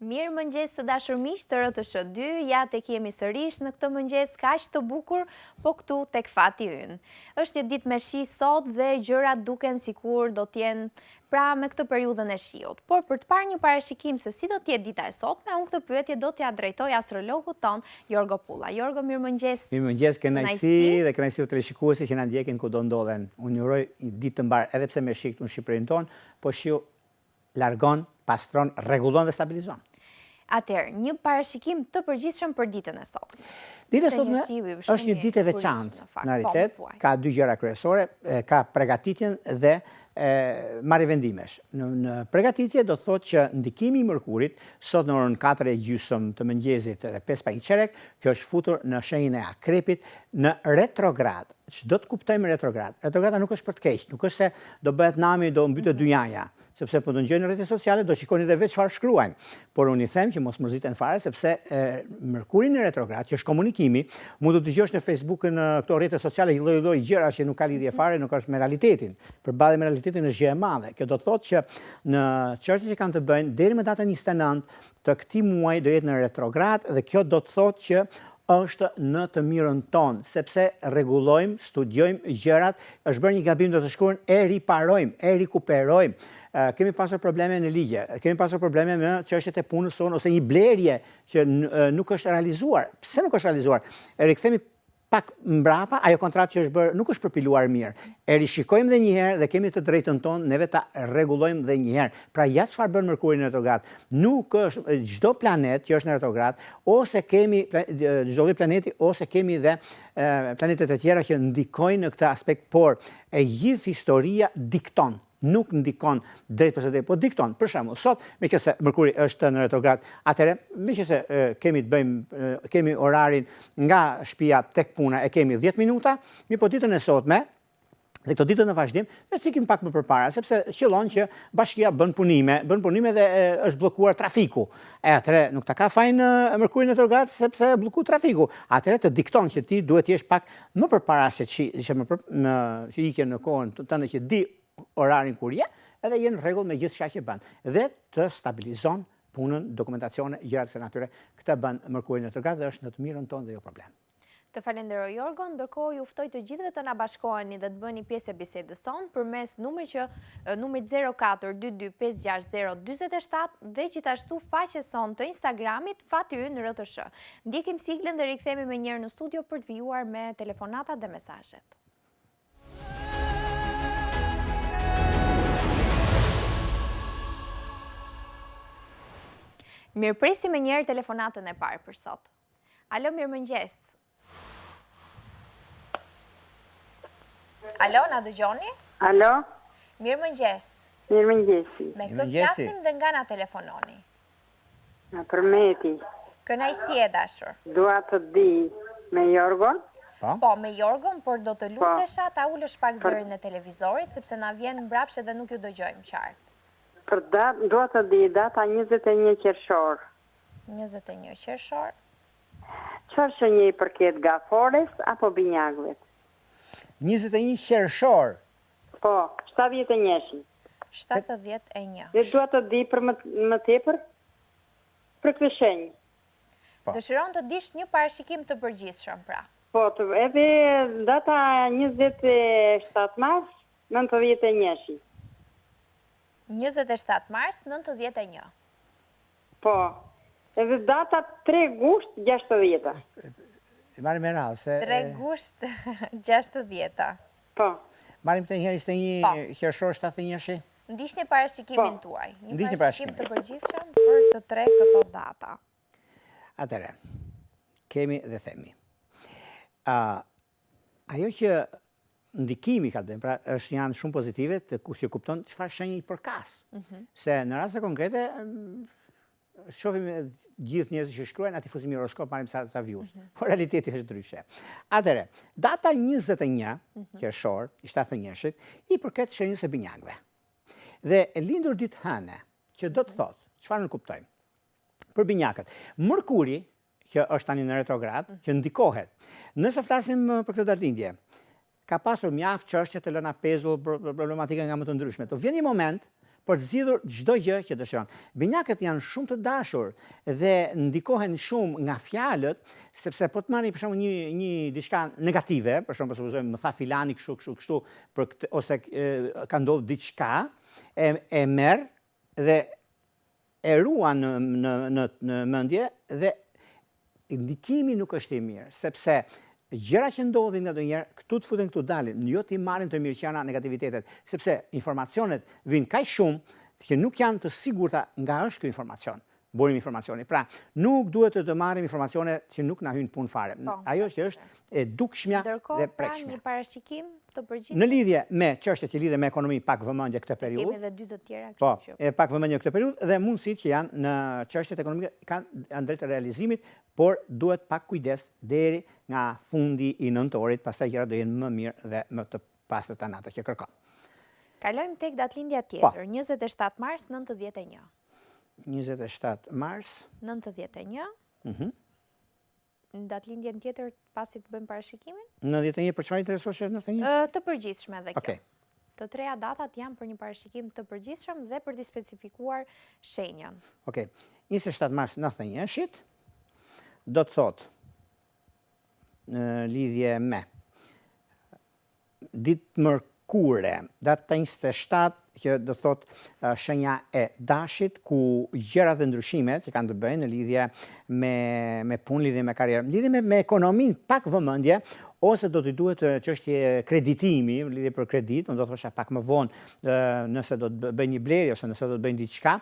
Mirë mëngjes të dashur miq të RTS2, ja tek jemi sërish në këtë mëngjes kaq të bukur, po këtu tek fati ynë. Është një ditë me shi sot dhe gjërat duken sikur do të jenë pra me këtë periudhën e shiut. Por për të parë një parashikim se si do të jetë dita e sotme, unë këtë pyetje do t'ia drejtoj astrologut ton Jorgo Pulla. Jorgo, mirëmëngjes. Mirëmëngjes, kënaqësi dhe kënaqësi të televizionistëve që na ndjekin kudo ndodhen. Unë uroj një ditë të mbar, edhe pse me shi këtu në Shqipërinë tonë, po shiu largon, pastron, rregullon dhe stabilizon. Atëherë, një parashikim të përgjithshëm për ditën e sotme. Dita e sotme është një ditë e veçantë në realitet, ka dy gjëra kryesore, ka përgatitjen dhe marrje vendimesh. Në përgatitje do të thotë që ndikimi i Mërkurit sot në orën 4:30 të mëngjesit dhe 5:05, kjo është futur në shenjën e Akrepit në retrograd. Ç'do të kuptojmë retrograd? Retrograda nuk është për të keq, nuk është se do bëhet nami, do mbytet dyjaja. Sepse po të ngjojnë në rrjetet sociale do shikoni edhe vetë çfarë shkruajnë. Por unë i them që mos mërziten fare sepse Mërkuri në retrograd, që është komunikimi, mund të dëgjosh në Facebook në këto rrjete sociale lloj-lloj gjëra që nuk ka lidhje fare, nuk është me realitetin. Përballje me realitetin është gjë e madhe. Kjo do të thotë që në çështjet që kanë të bëjnë deri me datën 29 të këtij muaji do jetë në retrograd dhe kjo do të thotë që është në të mirën tonë, sepse rregullojmë, studiojmë gjërat, është bërë një gabim do të shkruajmë, e riparojmë, e rikuperojmë. Kemi pasur probleme në ligje, kemi pasur probleme me çështjet e punës sonë ose një blerje që nuk është realizuar. Pse nuk është realizuar? E rikthemi pak mbrapa, ajo kontratë që është bërë nuk është përpiluar mirë. E rishikojmë dhe një herë dhe kemi të drejtën tonë neve ta rregullojmë dhe një herë. Pra ja çfarë bën Mërkuri në retrograd. Nuk është çdo planet që është në retrograd, ose kemi çdo lloj planeti ose kemi dhe planetet e tjera që ndikojnë në këtë aspekt, por e gjithë historia dikton. Nuk ndikon drejt për drejt, po dikton. Për shembull, sot, meqense Mërkuri është në retrograd, atëherë, meqense kemi orarin nga shtëpia tek puna e kemi 10 minuta, po ditën e sotme, dhe këto ditën në vazhdim, ne sikim pak më përpara, sepse qëllon që bashkia bën punime dhe është bllokuar trafiku. Atëherë nuk ta ka fajin Mërkuri në retrograd sepse e blloku trafiku. Atëherë të dikton që ti duhet të jesh pak më përpara se që ikje në kohën tënde që di orarin kur je, edhe jenë rregull me gjithçka që bën. Dhe të stabilizon punën, dokumentacione, gjërat e natyre. Këtë bën Mërkuri në retrograd dhe është në të mirën tonë dhe jo problem. Të falenderoj Jorgo, ndërkohë ju ftoj të gjithëve të na bashkoheni dhe të bëni pjesë e bisedës sonë përmes numrit 042256047 dhe gjithashtu faqes sonë të Instagramit Fati Ynë RTS. Ndjekim siglën dhe rikthehemi më njëherë në studio për të vijuar me telefonatat dhe mesazhet. Mirëpresi me njerë telefonatën e parë për sot. Alo, mirëmëngjes. Alo, na dëgjoni? Alo? Mirëmëngjes. Mirëmëngjesi. Me këtë flasim dhe nga na telefononi? Për Meti. Kënaqësi e dashur. Dua të di me Jorgon? Po, me Jorgon, por do të lutesha ta ulësh pak zërin e televizorit, sepse na vjen mbrapsht dhe nuk ju dëgjojmë qartë. Për datë, dua të di data 21 qershor. 21 qershor. Çfarë shënjej i përket gafores apo binjagëve? 21 qershor. Po, 71. 71. Dhe dua të di për më tepër për këtë shenjë. Dëshiron të dish një parashikim të përgjithshëm, pra. Po, edhe data 27 mars 91. 27 mars 91. Po, edhe data 3 gusht 60. Marim me radhë se... 3 gusht 60. Po. Marim të njëherë 21 qershor 71. Ndiqni parashikimin tuaj. Një parashikim të përgjithshëm për të tre këto data. Atëre, kemi dhe themi. Ajo që ndikimi ka të pra është janë shumë pozitive të që kupton çfarë shenjë i përkas. Se në raste konkrete shohim gjithë njerëzit që shkruajnë aty fuzim horoskop marrim sa views. Por realiteti është ndryshe. Atëre, data 21 qershor i 71-shit i përket shenjës së binjagëve. Dhe e lindur ditë hëne, që do të thotë, çfarë ne kuptojmë? Për binjakët, Mërkuri, që është tani në retrograd, që ndikohet. Nëse flasim për këtë datëlindje, ka pasur mjaft çështje të lëna pezull, problematike nga më të ndryshme. Të vjen një moment për të zgjidhur çdo gjë që dëshiron. Binjakët janë shumë të dashur dhe ndikohen shumë nga fjalët, sepse po të marrni për shembull një diçka negative, për shembull supozojmë më tha filani kështu për këtë, ose ka ndodhur diçka, e merr dhe e ruan në mendje dhe ndikimi nuk është i mirë, sepse gjëra që ndodhin nga ndonjëherë, këtu të futen këtu dalin, jo ti marrin të mirëqenia negativitetet, sepse informacionet vijnë kaq shumë që nuk janë të sigurta nga është ky informacion. Burim informacioni. Pra, nuk duhet të marrim informacione që nuk na hyjnë punë fare. Ajo që është e dukshmja dhe prekshmja. Një parashikim të përgjithshëm. Në lidhje me çështjet që lidhen me ekonomi, pak vëmendje këtë periudhë. Kemi edhe dy të tjera këtu. Po, pak vëmendje këtë periudhë dhe mundësitë që janë në çështjet ekonomike kanë drejt të realizimit, por duhet pak kujdes deri nga fundi i nëntorit, pastaj gjërat do jenë më mirë dhe më të pastërta në atë që kërkon. Kalojmë tek datëlindja tjetër, 27 mars 91. 27 mars 91. Në datëlindjen tjetër pasi të bëjmë parashikimin? 91 për çfarë interesohesh 91? Të përgjithshme edhe kjo. Okej. Të treja datat janë për një parashikim të përgjithshëm dhe për të specifikuar shenjën. Okej. 27 mars 91-shit do të thotë në lidhje me ditë mërkure, data 27 që do thot shenja e dashit, ku gjërat dhe ndryshimet që kanë të bëjnë në lidhje me punë, lidhje me karrierë, lidhje me ekonominë, pak vëmendje, ose do t'i duhet çështje kreditimi, lidhje për kredit, do të thosha pak më vonë nëse do të bëj një blerje ose nëse do të bëj diçka,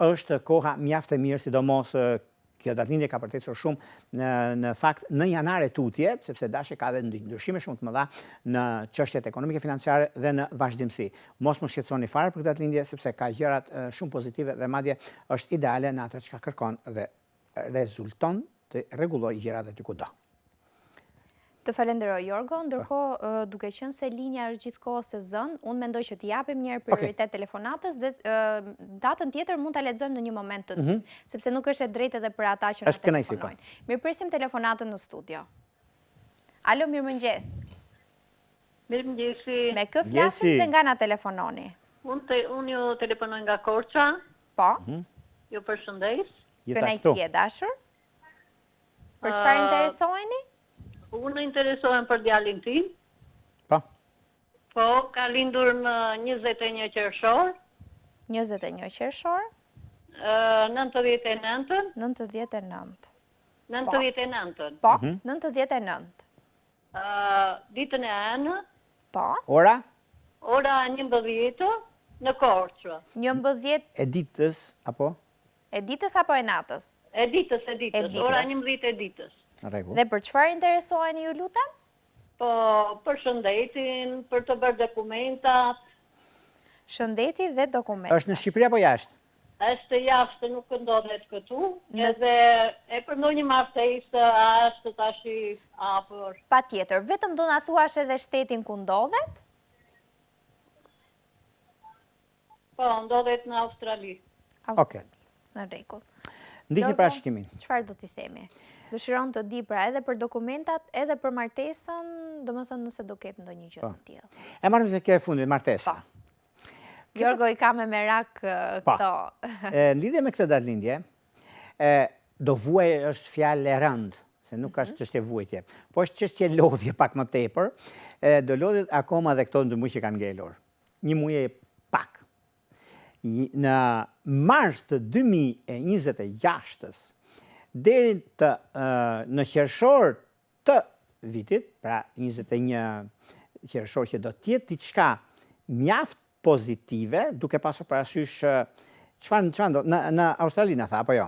është koha mjaft e mirë, sidomos kjo datëlindje ka përtecur shumë në fakt në janar e tutje, sepse dashi ka dhe ndryshime shumë të mëdha në çështjet ekonomike financiare dhe në vazhdimsi. Mos më shqetësoni fare për këtë datëlindje, sepse ka gjërat shumë pozitive dhe madje është ideale në atë çka kërkon dhe rezulton të rregullojë gjërat aty kudo. Të falenderoj, Jorgo, ndërkohë duke qenë se linja është gjithkohë se zënë, unë mendoj që t'i japim njerë prioritet telefonatës dhe datën tjetër mund t'a lexojmë në një moment të tij, sepse nuk është e drejtë edhe për ata që na telefonojnë. Mirëpresim telefonatën në studio. Alo, mirëmëngjes. Mirëmëngjesi. Me kë flasim dhe nga na telefononi? Unë ju telefonoj nga Korça. Po. Ju përshëndes. Kënaqësi e dashur. Për çfarë interesoheni? Unë interesohem për djalin tim. Po. Po, ka lindur në 21 qershor. 21 qershor? 99. 99. 99. Po, 99. Ditën e anë. Po. Ora? Ora 11 në Korçë. 11 e ditës apo? E ditës apo e natës? E ditës. Ora 11 e ditës. Dhe për çfarë interesoheni ju lutem? Po, për shëndetin, për të bërë dokumentat. Shëndeti dhe dokumentat. Është në Shqipëri apo jashtë? Është jashtë, nuk ndodhet këtu. Edhe e për ndonjë martesë është tash afër. Patjetër, vetëm do na thuash edhe shtetin ku ndodhet? Po, ndodhet në Australi. Okej. Në rregull. Ndiqni parashikimin. Çfarë do t'i themi? Dëshiron të di pra edhe për dokumentat, edhe për martesën, domethënë nëse do ketë ndonjë gjë të tillë. E marrim se kjo e fundit, martesa. Jorgo i ka me merak këto. Në lidhje me këtë datëlindje, do vuaj është fjalë e rëndë, se nuk është çështje vuajtje, po është çështje lodhje pak më tepër, do lodhet akoma dhe këto ndërmuj që kanë ngelur. Një muaj e pak. Në mars të 2026-s, deri në qershor të vitit, pra 21 qershor që do t'jetë diçka mjaft pozitive, duke pasur parasysh çfarë do në Australi na tha apo jo?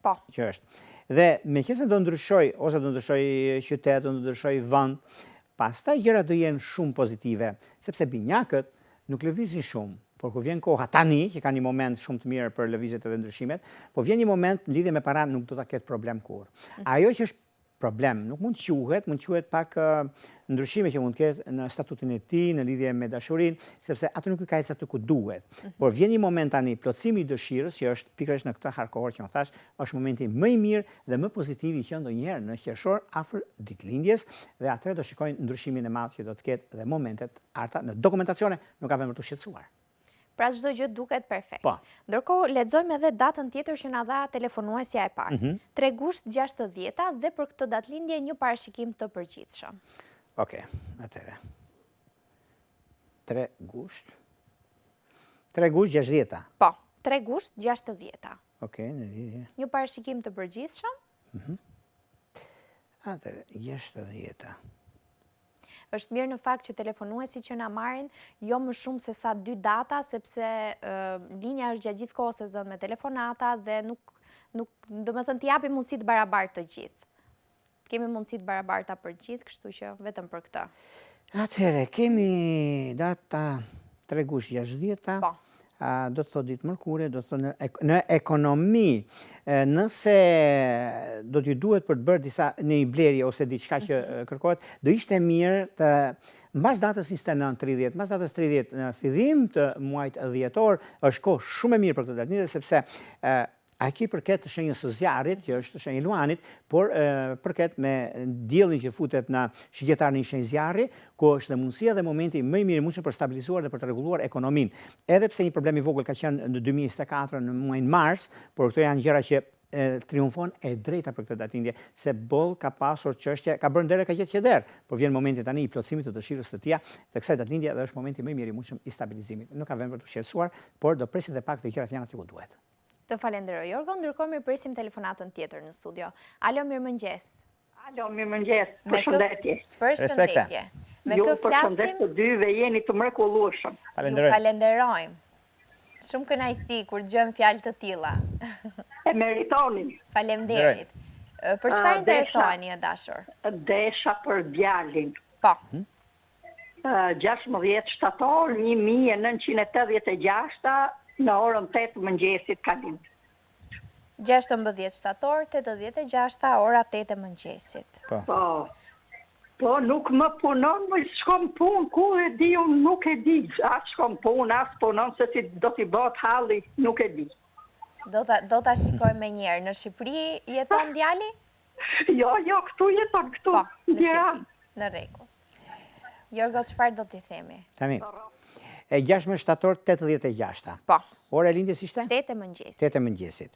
Po. Që është. Dhe meqenëse do ndryshoj ose do ndryshoj qytet, do ndryshoj vend, pastaj gjërat do jenë shumë pozitive, sepse binjakët nuk lëvizin shumë. Por kur vjen koha tani, që ka një moment shumë të mirë për lëvizjet edhe ndryshimet, po vjen një moment në lidhje me para nuk do ta ketë problem kurrë. Ajo që është problem, nuk mund të quhet pak ndryshime që mund të ketë në statutin e tij, në lidhje me dashurinë, sepse atë nuk i ka ecë aty ku duhet. Por vjen një moment tani plotësimi i dëshirës, që është pikërisht në këtë harkor që më thash, është momenti më i mirë dhe më pozitiv i që ndonjëherë në qershor afër ditëlindjes, dhe atëherë do shikojnë ndryshimin e madh që do të ketë dhe momentet arta në dokumentacione, nuk ka vënë për të shqetësuar. Pra çdo gjë duket perfekt. Po. Ndërkohë lexojmë edhe datën tjetër që na dha telefonuesja e parë. 3 gusht 60 dhe për këtë datëlindje një parashikim të përgjithshëm. Okej, atëre. 3 gusht 60. Po, 3 gusht 60. Okej, në lidhje. Një parashikim të përgjithshëm. Atëre, 60. Është mirë në fakt që telefonuesi që na marrin jo më shumë se sa 2 data, sepse linja është gjatë gjithë kohës e zënë me telefonata dhe nuk do me thënë t'i japi mundësi të barabartë të gjithë. Kemi mundësi të barabarta për gjithë, kështu që vetëm për këtë. Atëre, kemi data 3 gusht 60. Po. Do të thot ditë mërkure, do të thot në ekonomi, nëse do t'ju duhet për të bërë disa në i blerje ose diçka që kërkohet, do ishte mirë të mbas datës 29-30, mbas datës 30 në fillim të muajit dhjetor, është kohë shumë e mirë për këtë datëlindje, sepse aki përket të shenjës së zjarrit, që është shenjë luanit, por përket me diellin që futet në shigjetar në shenjë zjarri, ku është dhe mundësia dhe momenti më i mirë mundshëm për stabilizuar dhe për të rregulluar ekonominë. Edhe pse një problem i vogël ka qenë në 2024 në muajin mars, por këto janë gjëra që triumfon e drejta për këtë datëlindje, se boll ka pasur çështje, ka bërë ndere ka qetë qeder, por vjen momenti tani i plotësimit të dëshirës së tij të kësaj datëlindje dhe është momenti më i mirë i mundshëm i stabilizimit. Nuk ka vend për të shqetësuar, por do presim edhe pak të gjërat janë aty ku duhet. Të falenderoj, Jorgo, ndërkohë mirë presim telefonatën tjetër në studio. Alo, mirëmëngjes. Alo, mirëmëngjes. Përshëndetje. Përshëndetje. Ju përshëndet të dyve, jeni të mrekullueshëm. Ju falenderojmë. Shumë kënaqësi kur dëgjojmë fjalë të tilla. E meritonin. Faleminderit. Për çfarë interesoheni, dashur? Desha për djalin. Po. 16 shtator 1986 në orën 8 mëngjesit ka lind. 16 shtator 86 ora 8 mëngjesit. Po, nuk më punon, më shkom pun, ku e di, unë nuk e di. As shkom pun, as punon, se si do t'i bot halli, nuk e di. Do t'a shikojmë me njerë. Në Shqipëri jeton djali? Jo, këtu jeton, këtu. Po, në Shqipëri. Në rregull. Jorgo, çfarë do t'i themi? Tani. 16 shtator 86. Po. Ora e lindjes ishte? 8 e mëngjesit. 8 e mëngjesit.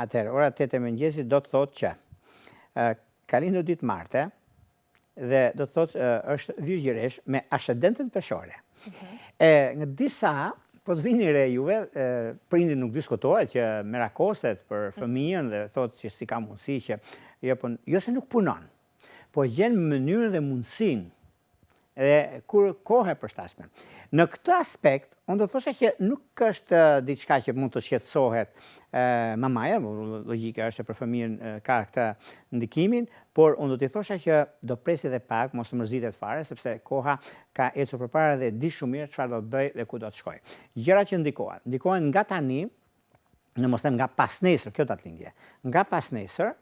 Atëherë, ora 8 e mëngjesit do të thotë që ka lindur ditë marte dhe do të thotë është virgjëresh me ascendentën peshore. Nga disa, po të vini re juve, prindi nuk diskutohet që merakoset për fëmijën dhe thotë që si ka mundësi që jo se nuk punon, po gjen mënyrën dhe mundësinë dhe kur kohë e përshtatshme. Në këtë aspekt, unë do të thosha që nuk është diçka që mund të shqetësohet mamaja, logjika është që për fëmijën ka këtë ndikimin, por unë do të thosha që do presi edhe pak, mos të mërzitet fare, sepse koha ka ecur përpara dhe di shumë mirë çfarë do të bëj dhe ku do të shkoj. Gjëra që ndikohen nga tani, në mos them nga pasnesër, kjo datëlindje, nga pasnesër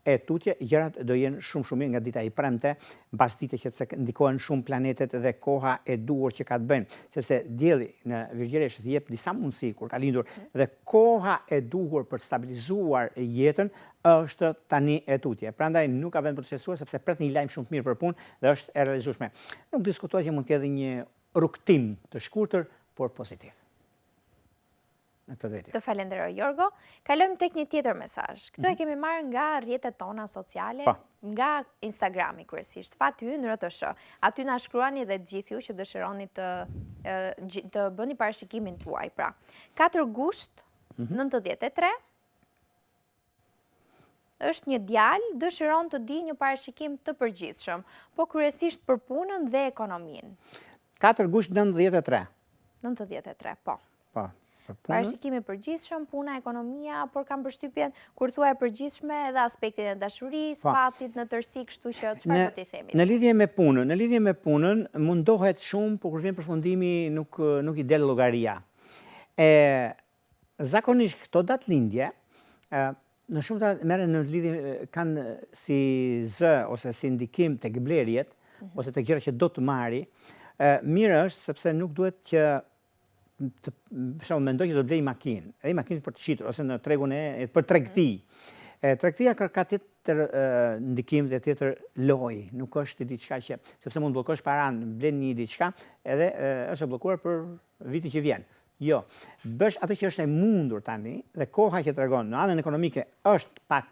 e tutje, gjërat do jenë shumë mirë nga dita i premte, mbas dite që pse ndikohen shumë planetet dhe koha e duhur që ka të bëjnë, sepse dielli në Virgjëresh jep disa mundësi kur ka lindur dhe koha e duhur për të stabilizuar jetën është tani e tutje. Prandaj nuk ka vend për të shqetësuar sepse pret një lajm shumë të mirë për punë dhe është e realizueshme. Nuk diskutohet që mund të ketë një rrugtim të shkurtër, por pozitiv. Të falenderoj, Jorgo. Kalojmë tek një tjetër mesazh. Këto e kemi marrë nga rrjetet tona sociale, nga Instagrami kryesisht. Fat Hyn RTS. Aty na shkruani dhe të gjithë ju që dëshironi të bëni parashikimin tuaj. Pra, 4 gusht 93 është një djalë, dëshiron të di një parashikim të përgjithshëm, po kryesisht për punën dhe ekonominë. 4 gusht 93. 93, po. Parashikimi përgjithshëm, puna, ekonomia, por kam përshtypjen kur thua e përgjithshme edhe aspektin e dashurisë, fatit në tërësi, kështu që çfarë do t'i themi? Në lidhje me punën, mundohet shumë, por kur vjen përfundimi nuk i del llogaria. Zakonisht këto datëlindje, në shumë të merren në lidhje kanë si zë ose si ndikim tek blerjet ose tek gjëra që do të marri, mirë është sepse nuk duhet që mendoj që do të blej makinë, edhe makinë për të shitur, ose në tregun për tregti. Tregtia ka tjetër ndikim dhe tjetër lojë, nuk është diçka që, sepse mund të bllokosh paran, blen një diçka, edhe është e bllokuar për viti që vjen. Jo, bësh atë që është e mundur tani dhe koha që tregon në anën ekonomike është pak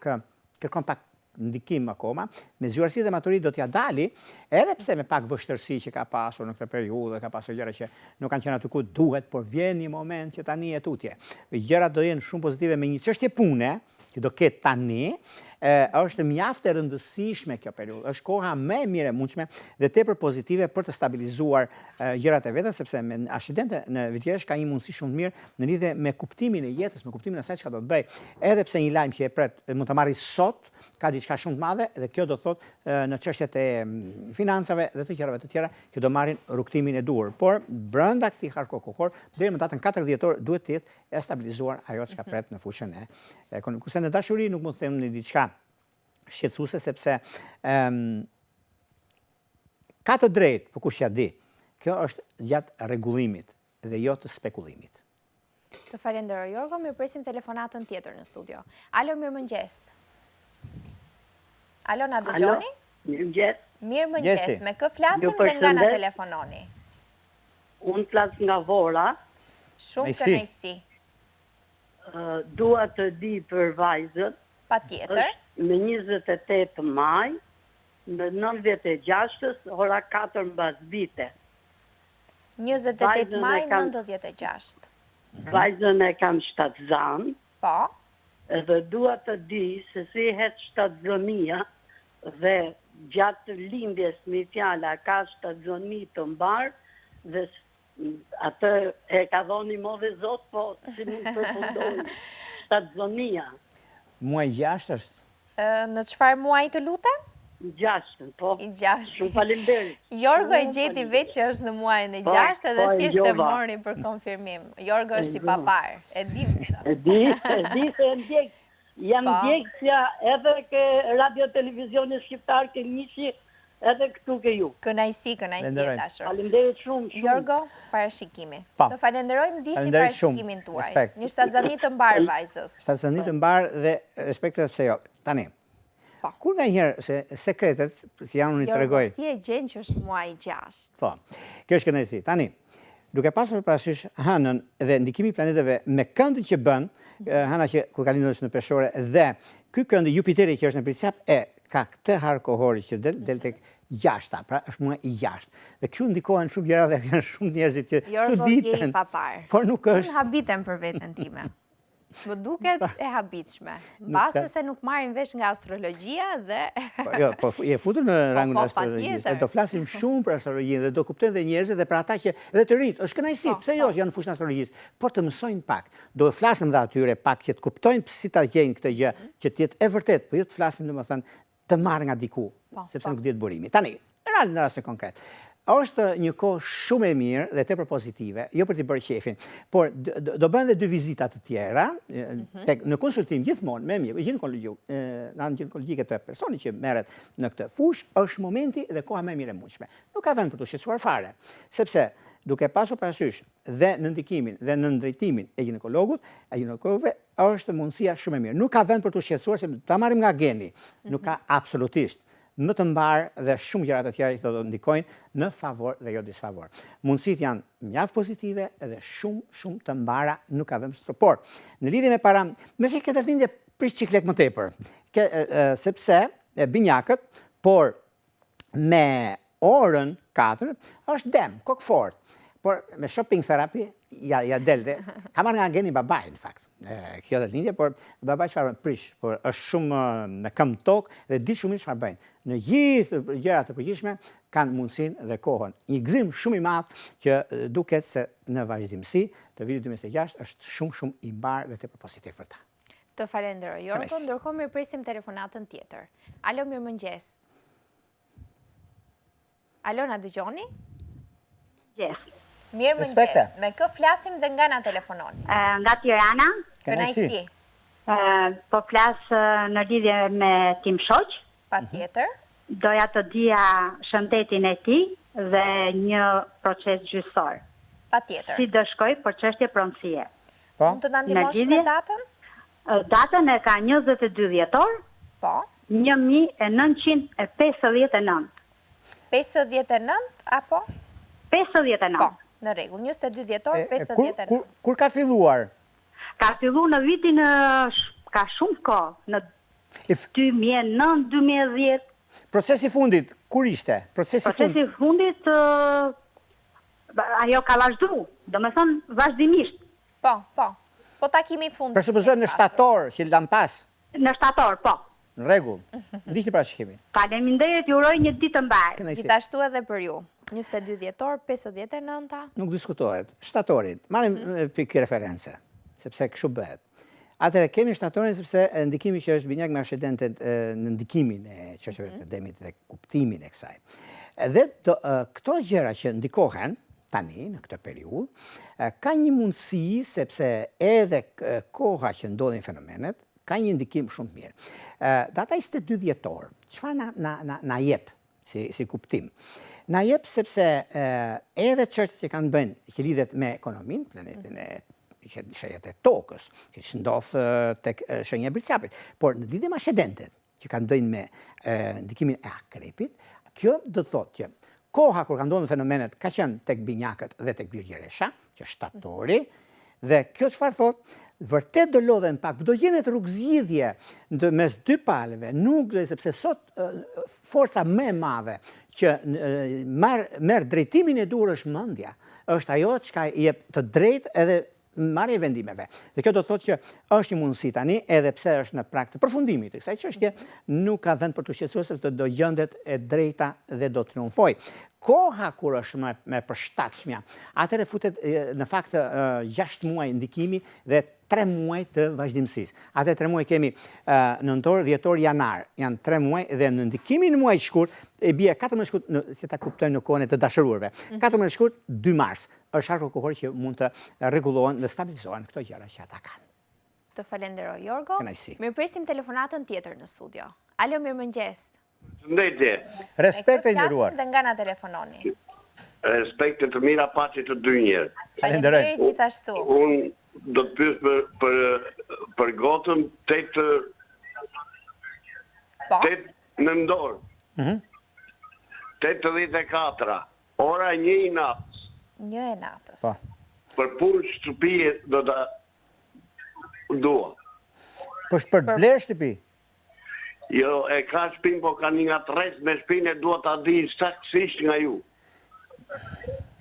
kërkon pak ndikim akoma, me zgjuarësi dhe maturit do t'ja dali, edhe pse me pak vështërsi që ka pasur në këtë periudhë, ka pasur gjëra që nuk kanë qenë aty ku duhet, por vjen një moment që tani e tutje. Gjërat do jenë shumë pozitive me një çështje pune që do ketë tani, është mjaft e rëndësishme kjo periudhë, është koha më e mirë e mundshme dhe tepër pozitive për të stabilizuar gjërat e veta, sepse me aksidente në vitjesh ka një mundësi shumë të mirë në lidhje me kuptimin e jetës, me kuptimin e asaj çka do të bëj. Edhe pse një lajm që e pret mund ta marrë sot, ka diçka shumë të madhe dhe kjo do thotë në çështjet e financave dhe të gjërave të tjera që do marrin rrugtimin e duhur. Por brenda këtij harku kohor, deri më datën 4 dhjetor duhet të jetë e stabilizuar ajo çka pret në fushën e ekonomikës. Kurse në dashuri nuk mund të them diçka shqetësuese sepse ka të drejtë, por kush ja di. Kjo është gjatë rregullimit dhe jo të spekullimit. Të falenderoj Jorgo, mirë presim telefonatën tjetër në studio. Alo, mirëmëngjes. Alo, na dëgjoni? Mirëmëngjes. Mirëmëngjes. Me kë flasim dhe nga na telefononi? Unë flas nga Vora. Shumë kënaqësi. Dua të di për vajzën. Patjetër. Me 28 maj, në 96, ora 4 mbas vite. 28 maj, 96. Vajzën e kam shtatzan. Po. Edhe dua të di se si het shtatzënia dhe gjatë lindjes mi fjala ka shtatzëni të mbar dhe atë e ka dhoni modhe Zot, po si mund të përfundoj shtatzënia. Muaj 6 është? Në çfarë muaj të lutem? 6, po. I 6. Shumë faleminderit. Jorgo e gjeti vetë që është në muajin e 6 edhe thjesht e mori për konfirmim. Jorgo është i papar. E di. E di se e ndjek. Jam ndjekësja edhe ke radio televizionin shqiptar ke njëshi edhe këtu ke ju. Kënaqësi e dashur. Faleminderit shumë. Jorgo, parashikimi. Të falenderojmë ndihni parashikimin tuaj. Një shtatzani të mbar vajzës. Shtatzani të mbar dhe respektet pse jo. Tani. Kur nga njërë se sekretet, si janë unë i të regoj... Jorgo, si e gjenë që është muaj 6? Po, kjo është kënaqësi. Tani, duke pasur parasysh hënën dhe ndikimi planeteve me këndin që bën, hëna që kur ka lindur është në peshore, dhe ky kënd Jupiteri që është në Pricap ka këtë harë kohori që del tek 6, pra është muaj i 6. Dhe kështu ndikohen shumë gjëra dhe janë shumë njerëzit që Jorgo je i papar. Por nuk është. Unë habitem për veten time. Më duket e habitshme. Mbase se nuk marrin vesh nga astrologjia dhe... Jo, po je futur në rangun e astrologjisë. Do flasim shumë për astrologjinë dhe do kuptojnë dhe njerëzit dhe për ata që dhe të rinjt, është kënaqësi, pse jo janë në fushën e astrologjisë, por të mësojnë pak. Do të flasim dhe atyre pak që të kuptojnë si ta gjejnë këtë gjë, që të jetë e vërtet, po jo të flasim domethënë të marrë nga diku, sepse nuk dihet burimi. Tani, në rastin konkret. Është një kohë shumë e mirë dhe tepër pozitive, jo për t'i bërë qefin, por do bëhen dhe 2 vizita të tjera, në konsultim gjithmonë me mjek, në anë ginekologjike të personi që merret në këtë fushë, është momenti dhe koha më e mirë e mundshme. Nuk ka vend për të shqetësuar fare, sepse duke pasur parasysh dhe në ndikimin dhe në drejtimin e ginekologëve, është mundësia shumë e mirë. Nuk ka vend për të shqetësuar, se ta marrim nga geni, nuk ka absolutisht. Më të mbar dhe shumë gjëra të tjera që do të ndikojnë në favor dhe jo disfavor. Mundësitë janë mjaft pozitive edhe shumë të mbara, nuk ka vend për. Por, në lidhje me para, mëse ke të lindje prish çiklek më tepër, sepse binjakët, por me orën 4 është dem, kokfort. Por me shopping therapy, ja del dhe, ka marrë nga geni babaj, në fakt. Kjo dhe lindje, por babaj çfarë prish, por është shumë me këmbë tokë dhe di shumë mirë çfarë bëjnë. Në gjithë gjërat të përgjithshme kanë mundësinë dhe kohën. Një gëzim shumë i madh që duket se në vazhdimsi të vitit 2026 është shumë i mbar dhe tepër pozitiv për ta. Të falenderoj Jorgo, ndërkohë mirëpresim telefonatën tjetër. Alo, mirëmëngjes. Alo, na dëgjoni? Yes. Mirëmëngjes. Me kë flasim dhe nga na telefononi? Nga Tirana. Kënaqësi. Po flas në lidhje me Tim Shoq. Patjetër. Doja të dija shëndetin e tij dhe një proces gjyqësor. Patjetër. Si do shkoj për çështje pronësie. Mund të na ndihmosh me datën? Datën e ka 22 dhjetor. Po. 1959. 59 apo? 59. Po. Në rregull, 22 dhjetor, 59. Kur ka filluar? Ka fillu në vitin ka shumë kohë, në 2009-2010. Procesi fundit, kur ishte? Procesi fundit, ajo ka vazhdu, do me thonë vazhdimisht. Po takimi fundit. Presupozojmë në shtator, që lam pas? Në shtator, po. Në rregull. Ndihni parashikimi. Faleminderit, ju uroj një ditë të mbar. Gjithashtu edhe për ju. 22 dhjetor, 59. Nuk diskutohet. Shtatorit, marrim pikë reference, sepse kështu bëhet. Atëherë kemi shtatorin sepse ndikimi që është binjak me aksidentet në ndikimin e çështjeve të demit dhe kuptimin e kësaj. Dhe këto gjëra që ndikohen tani në këtë periudhë, ka një mundësi sepse edhe koha që ndodhin fenomenet ka një ndikim shumë mirë. Data 22 dhjetor, çfarë na jep si kuptim? Na jep sepse edhe çështjet që kanë bënë që lidhet me ekonominë, planetin e shenjat e tokës, që ndodh tek shenja e Birçapit, por në lidhje me aksidentet që kanë bënë me ndikimin e akrepit, kjo do të thotë që koha kur kanë ndodhur fenomenet ka qenë tek binjakët dhe tek birgjeresha, që shtatori, dhe kjo çfarë thotë? Vërtet do lodhen pak, do jenë rrugëzgjidhje mes dy palëve, nuk sepse sot forca më e madhe që merr drejtimin e duhur është mendja, është ajo që jep të drejtë edhe marrje vendimeve. Dhe kjo do të thotë që është një mundësi tani, edhe pse është në prag të përfundimit të kësaj çështje, nuk ka vend për të shqetësuar sepse do gjendet e drejta dhe do triumfoj. Koha kur është me përshtatshmja, atëherë futet në fakt 6 muaj ndikimi dhe 3 muaj të vazhdimësisë. Atë 3 muaj kemi nëntor, dhjetor, janar. Janë 3 muaj dhe në ndikimin në muaj shkurt e bie 14 shkurt, që ta kuptojnë në kohën e të dashuruarve. 14 shkurt, 2 mars. Është arku kohor që mund të rregullohen dhe stabilizohen këto gjëra që ata kanë. Të falenderoj, Jorgo. Mirëpresim telefonatën tjetër në studio. Alo, mirëmëngjes. Shëndetje. Respekt e nderuar. Dhe nga na telefononi. Respekt të mira paqe të dy njerë. Faleminderit gjithashtu. Unë do të pyes për gotën 8 nëntor. 84. Ora 1 i natës. 1 e natës. Për punë shtëpi do ta dua. Po për bler shtëpi? Jo, e ka shtëpinë, po ka një nga tres me shtëpinë e dua ta di saktësisht nga ju.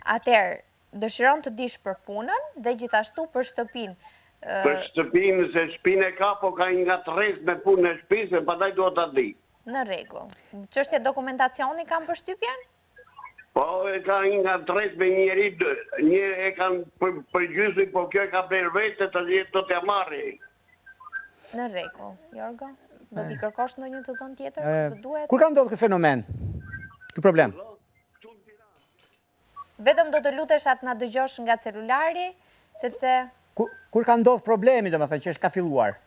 Atëherë, dëshiron të dish për punën dhe gjithashtu për shtëpinë. Për shtëpinë, se shtëpinë e ka, po ka një nga tres me punën e shtëpisë, e pastaj dua ta di. Në rregull. Çështja dokumentacioni kanë përshtypjen? Po, e ka një nga tres me njëri e kanë përgjysmë, po kjo e ka bler vetë të jetë do t'ja marrë. Në rregull, Jorgo. Do t'i kërkosh ndonjë të dhënë tjetër? Të duhet? Kur ka ndodhur ky fenomen? Ky problem? Vetëm do të lutesh atë na dëgjosh nga celulari, sepse kur ka ndodhur problemi, domethënë që është ka filluar.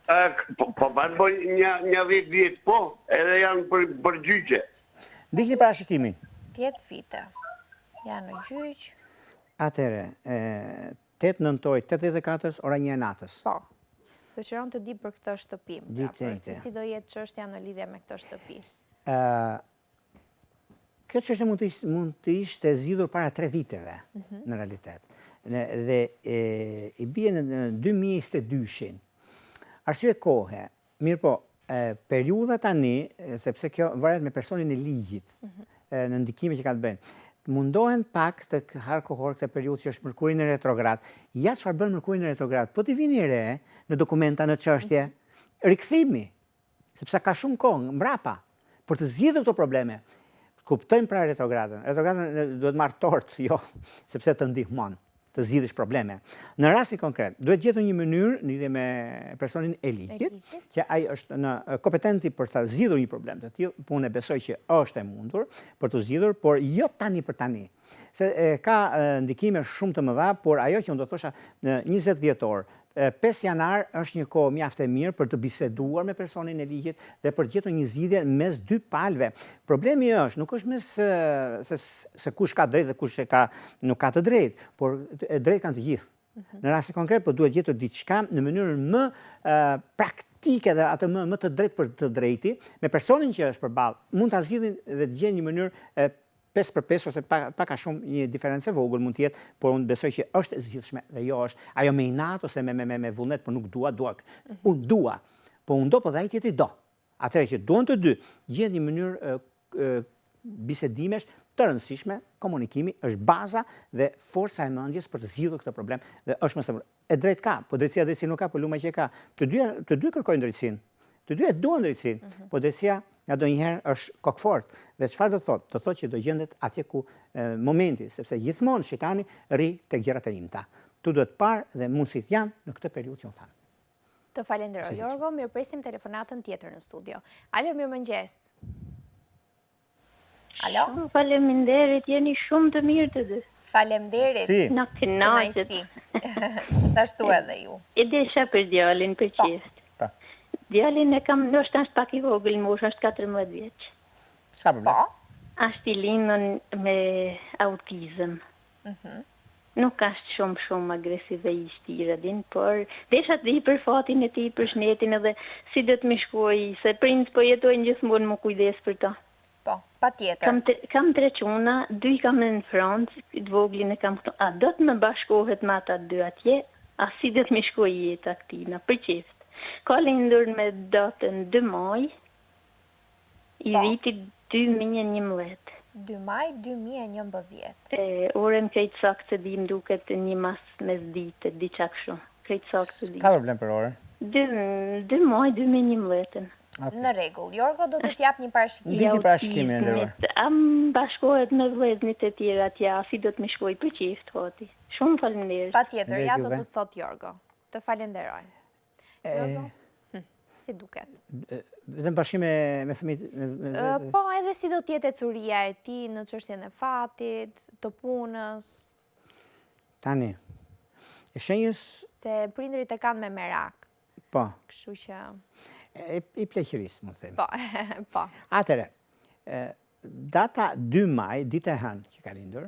Po bëj një 10 vjet, po, edhe janë për gjyqje. Ndiqni parashikimin. 10 vite. Janë në gjyq. Atëre, 8 nëntori 84, ora 1 e natës. Po. Dëshiron të di për këtë shtëpi. Si do jetë çështja në lidhje me këtë shtëpi? Kjo çështje mund të ishte zgjidhur para 3 viteve në realitet. Dhe i bie në 2022-shin. Arsye kohe. Mirë po, periudha tani, sepse kjo varet me personin e ligjit, në ndikimin që ka të bëjnë. Mundohen pak të harkohor këtë periudhë që është Mërkuri në retrograd. Ja çfarë bën Mërkuri në retrograd? Po t'i vini re në dokumenta, në çështje, rikthimi, sepse ka shumë kohë mbrapa për të zgjidhur këto probleme. Kuptojmë pra retrogradën. Retrogradën duhet marrë tort, jo, sepse të ndihmon të zgjidhësh probleme. Në rastin konkret, duhet gjetur një mënyrë në lidhje me personin e ligjit, që ai është në kompetenti për të zgjidhur një problem të tillë, po unë besoj që është e mundur për të zgjidhur, por jo tani për tani. Se ka ndikime shumë të mëdha, por ajo që unë do thosha në 20 dhjetor, 5 janar është një kohë mjaft e mirë për të biseduar me personin e ligjit dhe për të gjetur një zgjidhje mes dy palëve. Problemi është, nuk është mes se kush ka drejtë dhe kush nuk ka të drejtë, por drejt kanë të gjithë. Në rastin konkret, po duhet gjetur diçka në mënyrën më praktike dhe atë më të drejtë për të drejti, me personin që është përballë. Mund ta zgjidhin dhe të gjejnë një mënyrë 5/5 ose pak a shumë një diferencë e vogël mund të jetë, por unë besoj që është e zgjidhshme dhe jo është ajo me inat ose me vullnet, por nuk dua. Unë dua, po unë do, po dhe ai tjetri do. Atëherë që duan të dy, gjen një mënyrë bisedimesh të rëndësishme, komunikimi është baza dhe forca e mendjes për të zgjidhur këtë problem dhe është më së miri. E drejt ka, po drejtësia nuk ka, po lumaj që ka. Të dy kërkojnë drejtësinë. Të dy e duan drejtësinë, po drejtësia ngadonjëherë është kokfort. Dhe çfarë do thotë? Do thotë që do gjendet atje ku momenti, sepse gjithmonë shejtani rri tek gjërat e imta. Tu duhet parë dhe mundësit janë në këtë periudhë që unë thamë. Të falenderoj, Jorgo, mirëpresim telefonatën tjetër në studio. Alo, mirëmëngjes. Alo? Faleminderit, jeni shumë të mirë të dy. Faleminderit. Si? Na kënaqet. Ashtu edhe ju. E desha për djalin për qeft. Djalin e kam, ndoshta është pak i vogël, moshë është 14 vjeç. Çka problem? Është i lindur me autizëm. Nuk është shumë agresive i shtira din, por desha të di për fatin e tij, për shnetin edhe si do të më shkoj, se prindët po jetojnë gjithmonë më kujdes për ta. Po, patjetër. Kam 3 çuna, 2 kam në Francë, të voglin e kam këtu. A do të më bashkohet me ata 2 atje? A si do të më shkoj jeta këtina për çift? Ka lindur me datën 2 maj i vitit 2011. 2 maj 2011. Orën krejt saktë se dim duket një mas mes dite, diçka kështu. Krejt saktë se dim. Ka problem për orën? 2 maj 2011. Në rregull, Jorgo do të t'jap një parashikim. Një parashikim e nderuar. Am bashkohet me vëllezërit e tjerë atje, si do të më shkoj për çift hoti. Shumë faleminderit. Patjetër, ja do të thot Jorgo. Të falenderoj. Jorgo? Si duket? Vetëm bashkim me fëmijët? Po, edhe si do t'jetë curia e tij në çështjen e fatit, të punës. Tani, e shenjës... Se prindërit e kanë me merak. Po. Kështu që... I pleqërisë, më themi. Po, po. Atere, data 2 maj, dita e hënë që ka lindur,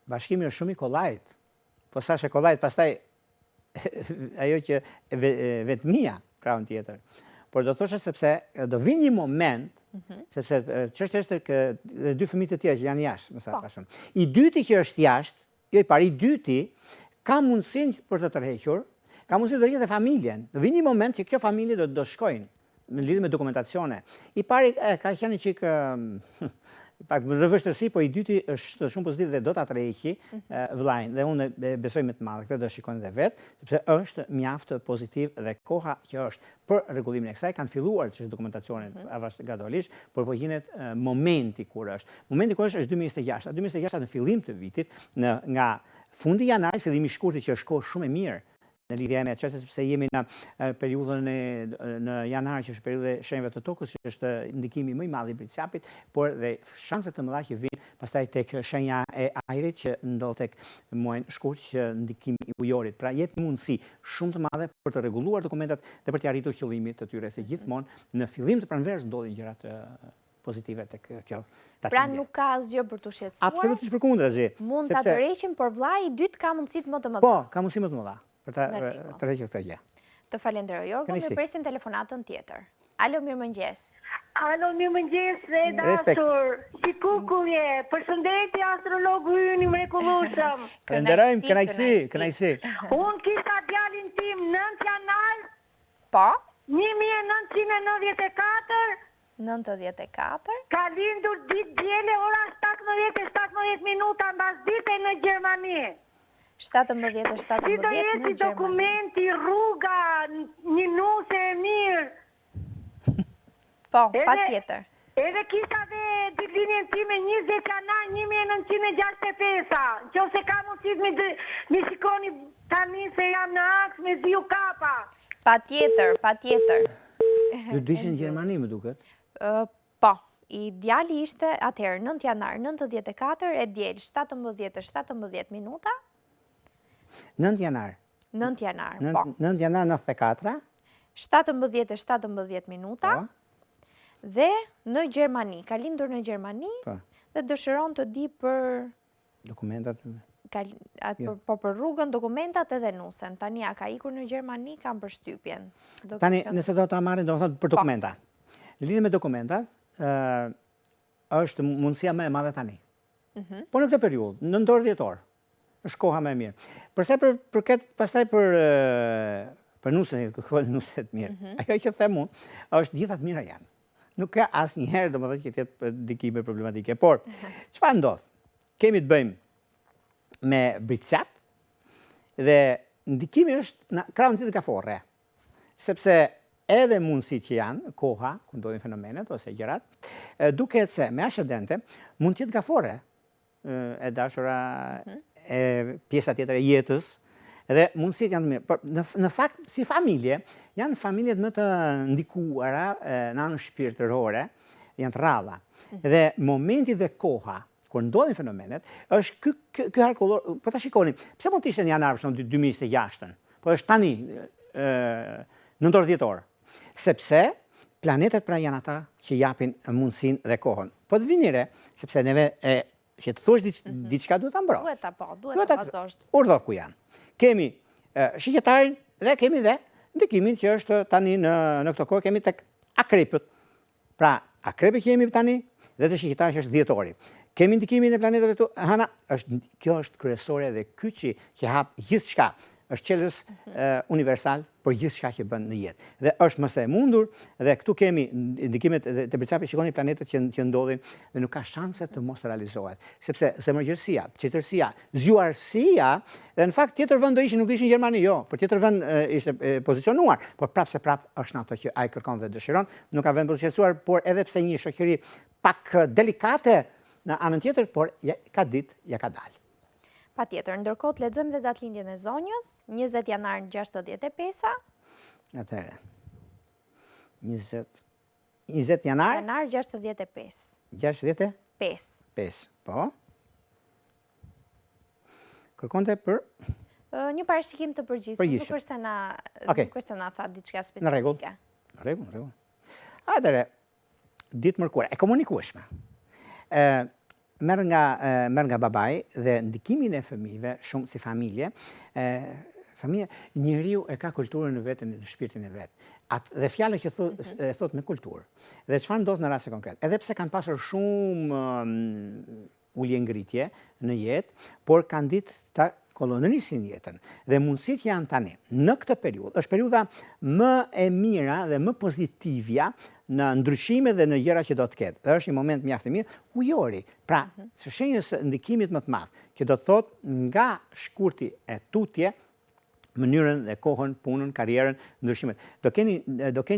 bashkimi është shumë i kollajt. Po sa është e kollajt, pastaj ajo që vetmia krahun tjetër. Por do thoshe sepse do vinë një moment, sepse çështja është që 2 fëmijë të tjerë që janë jashtë, më sa pashëm. I dyti që është jashtë, jo i pari, i dyti ka mundësinë për të tërhequr, ka mundësi të rritë familjen. Në vinë një moment që kjo familje do shkojnë në lidhje me dokumentacione. I pari ka qenë një çik pak rëvështërsi, po i dyti është shumë pozitiv dhe do ta tërheqi vllajin. Dhe unë besoj me të madhe, këtë do shikojnë edhe vetë, sepse është mjaft pozitiv dhe koha që është për rregullimin e kësaj kanë filluar çështë dokumentacione avash gradualisht, por po gjenet momenti kur është. Momenti kur është 2026. 2026 në fillim të vitit, nga fundi janarit, fillimi i shkurtit që është kohë shumë e mirë në lidhje me çështën, sepse jemi në periudhën në janar që është periudha e shenjave të tokës, që është ndikimi më i madh i britçapit, por dhe shanset të mëdha që vijnë pastaj tek shenja e ajrit që ndodh tek muajin shkurt që ndikimi i ujorit. Pra jep mundësi shumë të madhe për të rregulluar dokumentat dhe për të arritur qëllimin të tyre, se gjithmonë në fillim të pranverës ndodhin gjërat pozitive tek kjo. Pra nuk ka asgjë për të shqetësuar. Absolutisht përkundrazi. Mund ta tërheqim, por vllai i dytë ka mundësi më të mëdha. Po, ka mundësi më të mëdha për të tërhequr këtë gjë. Të falenderoj, Jorgo, mirëpresim telefonatën tjetër. Alo, mirëmëngjes. Alo, mirëmëngjes dhe dashur. Si kukulje, përshëndetje astrologu ynë i mrekullueshëm. Falenderojmë, kënaqësi. Unë kisha djalin tim 9 janar. Po? 1994. 94. Ka lindur ditë diele ora 17:17 minuta mbas dite në Gjermani. 17:17 Si do jeti dokumenti, rruga, një nuse e mirë. Po, patjetër. Edhe kisha dhe ditëlinjen time 20 janar 1965. Nëse ka mundësi mi shikoni tani se jam në aks me ziu kapa. Patjetër. Ju dishin në Gjermani, më duket? Po. I djali ishte atëherë 9 janar 94, e djel 17:17 minuta. 9 janar. 9 janar, po. 9 janar 94. 17:17 minuta. Po. Dhe në Gjermani, ka lindur në Gjermani dhe dëshiron të di për dokumentat. Po për rrugën, dokumentat edhe nusen. Tani a ka ikur në Gjermani, kam përshtypjen. Tani, nëse do ta marrin, do të thotë për dokumenta. Në lidhje me dokumentat, është mundësia më e madhe tani. Po në këtë periudhë, në nëntor dhjetor, është koha më e mirë. Përsa përket pastaj për nuset mirë. Ajo që them unë, është gjithat mira janë. Nuk ka asë njëherë dhe më dhe që tjetë dikime problematike. Por, çfarë ndodh? Kemi të bëjmë me britsap dhe ndikimi është në krahun tjetër kaforre. Sepse edhe mundësit që janë, koha, ku ndodhin fenomenet ose gjërat, duket se me ascendente mund të jetë kaforre e dashura pjesa tjetër e jetës, dhe mundësit janë të mirë. Por, në fakt, si familje, janë familjet më të ndikuara në anën shpirtërore, janë të rralla. Dhe momenti dhe koha, kur ndodhin fenomenet, është ky harkullor, po ta shikoni, pse mund të ishte në janar për 2026, po është tani nëntor dhjetor, sepse planetet pra janë ata që japin mundësin dhe kohën. Po të vinire, sepse neve që të thush diçka duhet ta mbrosh. Duhet ta bazosh. Urdhë ku janë. Kemi shikjetarin dhe kemi dhe ndikimin që është tani në këto kohë kemi tek akrepët. Pra, akrepët që jemi tani dhe të shikjetarin që është dhjetori. Kemi ndikimin e planetave të Hana, kjo është kryesore dhe kyçi që hap gjithçka. Është qelës universal për gjithçka që bën në jetë. Dhe është mëse e mundur dhe këtu kemi ndikimet të britsapit, shikoni planetet që ndodhin dhe nuk ka shanse të mos realizohet. Sepse zemërgjërsia, qeterësia, zjuarësia, dhe në fakt tjetër vend do ishin, nuk do ishin Gjermani, jo, por tjetër vend ishte pozicionuar, por prapë se prapë është në ato që ai kërkon dhe dëshiron, nuk ka vend pozicionuar, por edhe pse një shoqëri pak delikate në anën tjetër, por ka ditë, ja ka dalë. Pa tjetër, ndërkohë lexojmë dhe datëlindjen e zonjës, 20 janar 65-a. Atëherë, 20 janar? Janar 65. 65? 5, po. Kërkonte për? Një parashikim të përgjithshëm, nuk është se na tha diçka specifike. Në rregull. Atëherë, ditë mërkure, e komunikueshme. Merr nga babai dhe ndikimin e fëmijëve shumë si familje, njeriu e ka kulturën në veten, në shpirtin e vet. Dhe fjala që thot me kulturë. Dhe çfarë ndodh në raste konkret? Edhe pse kanë pasur shumë ulje ngritje në jetë, por kanë ditë ta kolonisin jetën. Dhe mundësit janë tani. Në këtë periudhë, është periudha më e mira dhe më pozitivja në ndryshime dhe në gjëra që do të ketë. Dhe është një moment mjaft i mirë, ujori. Pra, së shenjës ndikimit më të madh, që do të thotë nga shkurti e tutje, mënyrën dhe kohën, punën, karrierën, ndryshimet. Do keni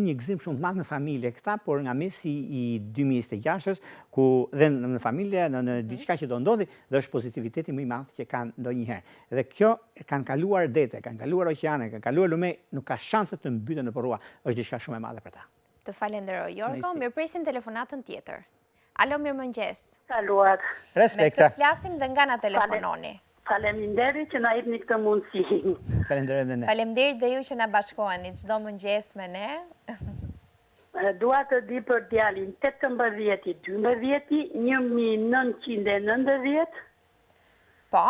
një gëzim shumë të madh në familje këta, por nga mesi i 2026-s, ku dhe në familje, në diçka që do ndodhi, dhe është pozitiviteti më i madh që kanë ndonjëherë. Dhe kjo kanë kaluar dete, kanë kaluar oqeane, kanë kaluar lume, nuk ka shanse të mbyten në porrua, është diçka shumë e madhe për ta. Të falenderoj, Jorgo, mirëpresim telefonatën tjetër. Alo, mirëmëngjes. Saluat. Respekta. Me këtë flasim dhe nga na telefononi. Faleminderit që na jepni këtë mundësi. Faleminderit dhe ne. Faleminderit dhe ju që na bashkoheni çdo mëngjes me ne. Dua të di për djalin 18, 12, 1990. Po.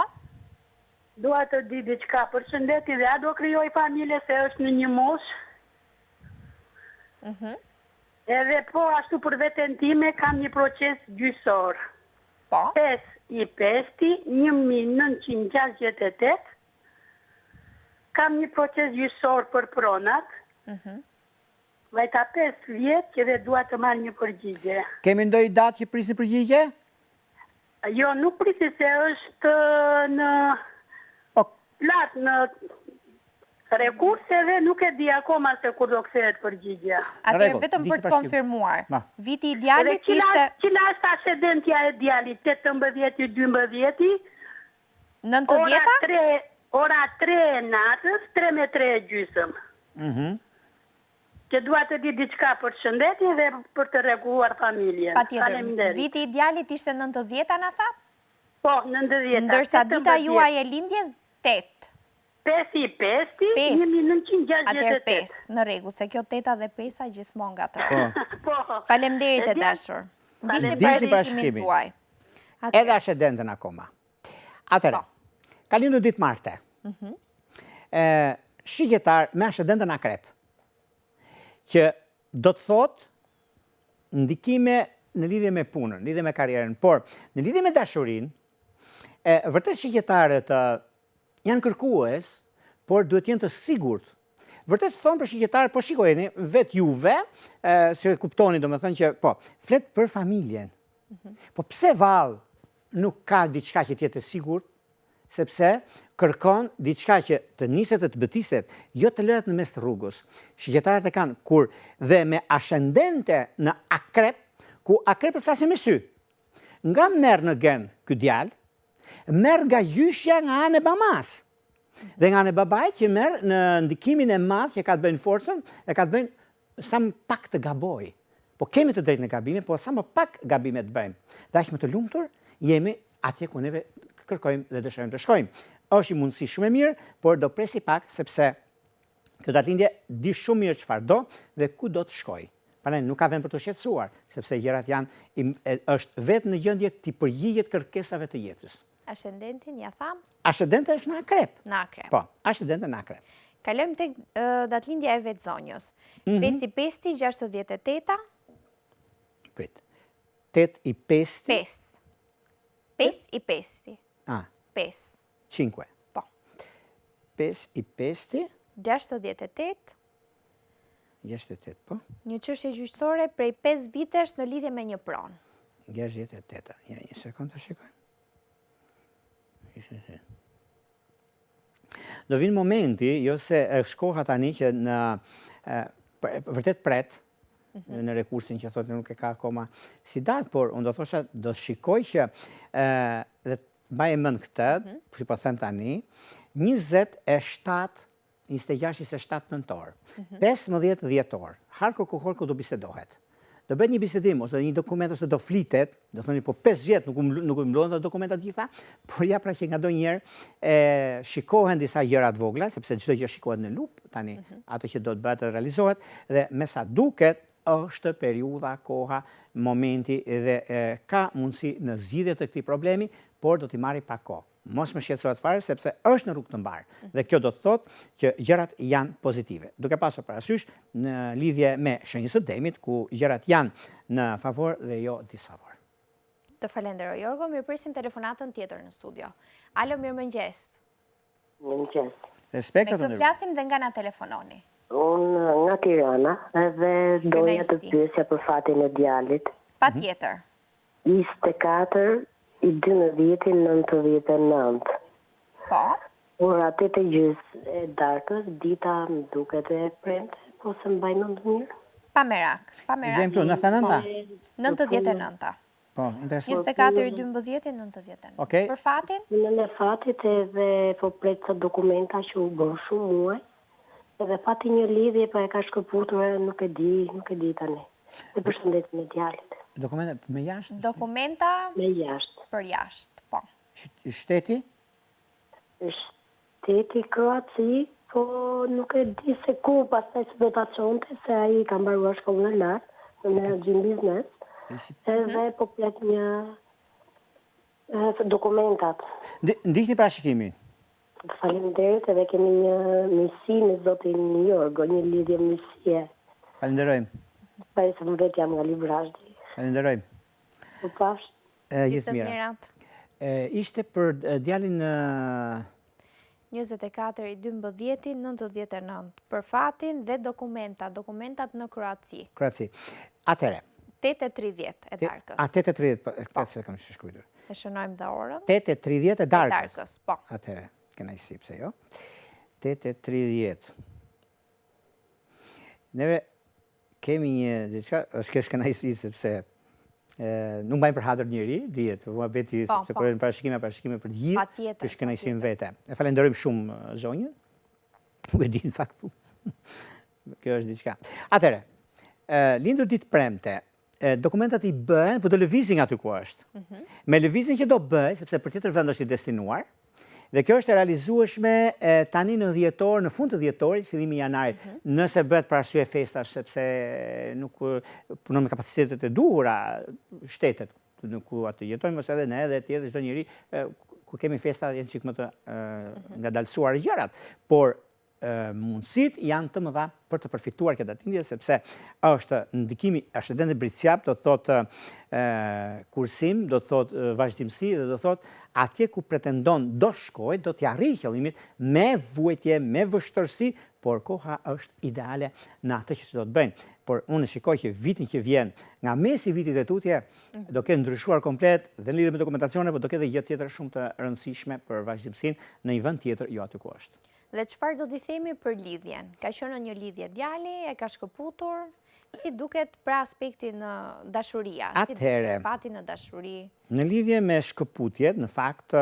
Dua të di diçka për shëndetin dhe a do krijoj familje se është në një moshë. Edhe po ashtu për veten time kam një proces gjyqësor. Po. 5/5/1968 kam një proces gjyqësor për pronat. Vajta 5 vjetë që dhe dua të marrë një përgjigje. Kemi ndonjë datë që prisi përgjigje? Jo, nuk prisi se është në plat në rekurse dhe nuk e di akoma se kur do kthehet përgjigja. Atëherë vetëm për të konfirmuar. Viti idealit ishte cila është ascendentja e djalit? 18, 12, 90? Ora 3 e natës, 3:03. Që dua të di diçka për shëndetin dhe për të rregulluar familjen. Patjetër. Viti idealit ishte 90, na tha? Po, 90. Ndërsa dita juaj e lindjes 8. 5/5/1968. Atëherë 5, në rregull, se kjo 8 dhe 5 gjithmonë gatrohen. Po. Faleminderit e dashur. Ndiqni parashikimin tuaj. Edhe ascendenten akoma. Atëherë, ka lindur ditë Marte. Shigjetar me ascendenten Akrep, që do të thotë ndikime në lidhje me punën, në lidhje me karrierën, por në lidhje me dashurinë, vërtet shqiptarët janë kërkues, por duhet jenë të sigurt. Vërtet thonë për shqiptarë, po shikojeni, vetë juve, se kuptoni domethënë që, po, flet për familjen. Po pse vallë nuk ka diçka që tjetë sigurt, sepse kërkon diçka që të niset të bëtiset, jo të lëret në mes të rrugës. Shqiptarët e kanë kur dhe me ascendente në akrep, ku akrepët flasin me sy. Nga merr në gen ky djalë, merr nga gjyshja nga anë e mamas. Dhe nga anë e babait që merr në ndikimin e madh që ka të bëjnë forcën, e ka të bëjnë sa më pak të gaboj. Po kemi të drejtë në gabime, po sa më pak gabime të bëjmë. Dhe aq më të lumtur jemi atje ku neve kërkojmë dhe dëshirojmë të shkojmë. Është një mundësi shumë e mirë, por do presi pak sepse kjo datëlindje di shumë mirë çfarë do dhe ku do të shkojë. Prandaj nuk ka vend për të shqetësuar, sepse gjërat është vetë në gjendje të përgjigjet kërkesave të jetës. Ascendentin ja tham? Ascendenti është në akrep. Në akrep. Po, ascendenti në akrep. Kalojmë tek datëlindja e vet zonjës. 5 i 68. Prit. 8 i 5. 5. 5 i 5. Ah. 5. 5. Po. 5 i 5. 68. 68, po. Një çështje gjyqësore prej 5 vitesh në lidhje me një pronë. 68. Ja, një sekond të shikoj. Do vinë momenti, jo se shkoha tani që në vërtet pret, në rekursin që thotë nuk e ka akoma si datë, por unë do thosha, do shikoj që dhe mbaj e mend këtë, si po them tani, 26-27 nëntor, 15 dhjetor, harko kohor ku do bisedohet. Do bëhet një bisedim, ose një dokument, ose do flitet, do thoni po 5 vjet nuk mbullohen të dokumentat gjitha, por ja pra që nga do njerë shikohen disa gjërat vogla, sepse çdo gjë shikohet në lup, tani ato që do të bëhet të realizohet, dhe me sa duket është periudha, koha, momenti dhe ka mundësi në zgjidhje të këtij problemi, por do t'i marri pak kohë. Mos më shqetësohet fare sepse është në rrugë të mbarë dhe kjo do të thotë që gjërat janë pozitive. Duke pasur parasysh në lidhje me shenjës së demit ku gjërat janë në favor dhe jo disfavor. Të falenderoj Jorgo, mirëpresim telefonatën tjetër në studio. Alo, mirëmëngjes. Mirëmëngjes. Respekt atë. Me këtë flasim dhe nga na telefononi. Unë nga Tirana edhe doja të pyesja për fatin e djalit. Patjetër. 24 i 12-99. Po? Por atë të gjysë e darkës, dita më duket e premte, po se mbaj në mirë. Pa merak. Gjem këtu, 99? 99. Po, interesant. 24 i 12-99. Okej. Për fatin? Në fatit edhe po pret sa dokumenta që u bën shumë muaj, edhe fati një lidhje pa e ka shkëputur, nuk e di tani. Dhe përshëndet me djalit. Dokumenta me jashtë? Dokumenta me jashtë. Për jashtë, po. Shteti? Shteti Kroaci, po nuk e di se ku pastaj se do ta çonte, se ai ka mbaruar shkollën e lartë në menaxhim biznes. Edhe po plet një dokumentat. Ndihni parashikimin. Faleminderit, edhe kemi një misi me zotin Jorgo, një lidhje misie. Falenderojmë. Pari se më vetë jam nga Librazhdi. Falenderojmë. Po pash. Gjithë mirat. Ishte për djalin 24 i 12-99 për fatin dhe dokumentat në Kroaci. Kroaci. Atere. 8:30 e darkës. 8:30, këtë se kam shkruar. E shënojmë dhe orën. 8:30 e darkës. Po. Atere, kena i sipse, jo? 8:30. Neve kemi një, është kesh kena i si, sepse nuk mbajmë për hadër njëri, dihet, beti se kërën parashikime për gjithë, kësh kena i si në vete. E falenderojmë shumë zonjën, nuk e di në faktu. Kjo është diçka. Atere, lindur ditë premte, dokumentat i bëhen, për do lëvizin aty ku është. Me lëvizin që do bëj, sepse për tjetër vend është i destinuar, dhe kjo është e realizueshme tani në dhjetor, në fund të dhjetorit, fillimi janarit, nëse bëhet për arsye festash, sepse nuk punon me kapacitetet e duhura shtetet, në ku atë jetojmë, ose edhe ne, edhe tjetër çdo njeri, ku kemi festa, jenë qikë më të nga dalësuar gjërat. Por mundësit janë të mëdha për të përfituar këtë datindje, sepse është ndikimi ascendente Briciap, do të thotë kursim, do të thotë vazhdimsi dhe do të thotë atje ku pretendon do shkojë, do t'ja arrijë qëllimin me vuajtje, me vështërsi, por koha është ideale në atë që do të bëjnë. Por unë shikoj që vitin që vjen, nga mesi vitit e tutje, do ketë ndryshuar komplet dhe në lidhje me dokumentacione, por do ketë gjë tjetër shumë të rëndësishme për vazhdimsinë në një vend tjetër, jo aty ku është. Dhe çfarë do t'i themi për lidhjen? Ka qenë një lidhje djali, e ka shkëputur, si duket pra aspektin dashuria, si duket pati në dashuri? Në lidhje me shkëputjet, në fakt,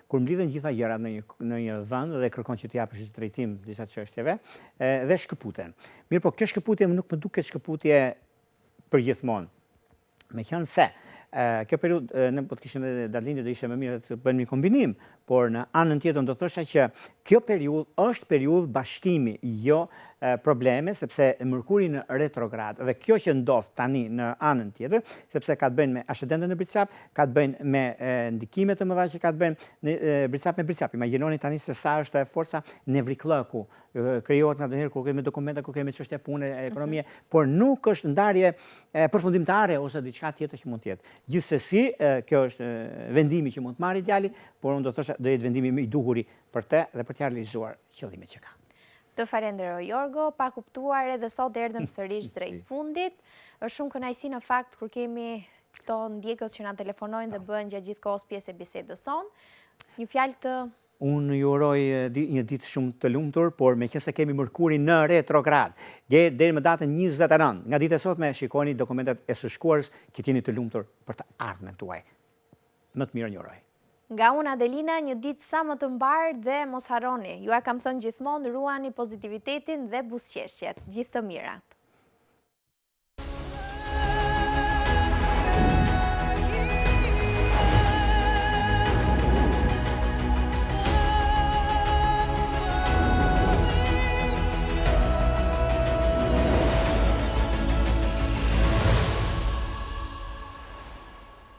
kur mblidhen gjitha gjërat në një vend dhe kërkon që t'i japësh drejtim disa çështjeve, dhe shkëputen. Mirë, po kjo shkëputje nuk më duket shkëputje përgjithmonë. Meqenëse se kjo periudhë ne po të kishim edhe datlindje, do ishte më mirë të bënim një kombinim, por në anën tjetër do thosha që kjo periudhë është periudhë bashkimi, jo probleme, sepse Mërkuri në retrograd, dhe kjo që ndodh tani në anën tjetër, sepse ka të bëjnë me ascendenten në Bricap, ka të bëjnë me ndikimet të mëdha që ka të bëjnë në Bricap me Bricap. Imagjinoni tani se sa është forca nevriklëku, krijohet ndonjëherë kur kemi dokumenta, kur kemi çështje pune, ekonomie, por nuk është ndarje përfundimtare ose diçka tjetër që mund të jetë. Gjithsesi, kjo është vendimi që mund të marrë djali, por unë do thosha do jetë vendimi më i duhuri për te dhe për të realizuar qëllimet që ka. Të falenderoj, Jorgo, pa kuptuar edhe sot erdhëm sërish drejt fundit. Është shumë kënaqësi në fakt kur kemi këto ndjekës që na telefonojnë dhe bëhen gjatë gjithë kohës pjesë e bisedës sonë. Një fjalë të... Unë ju uroj një ditë shumë të lumtur, por meqenëse kemi Mërkuri në retrograd, deri më datën 29, nga ditë e sotme shikoni dokumentet e së shkuarës, që jeni të lumtur për të ardhmen tuaj. Më të mirë ju uroj. Nga unë Adelina, një ditë sa më të mbarë dhe mos harroni. Ju a kam thënë gjithmonë, ruani pozitivitetin dhe buzëqeshjet. Gjithë të mirat.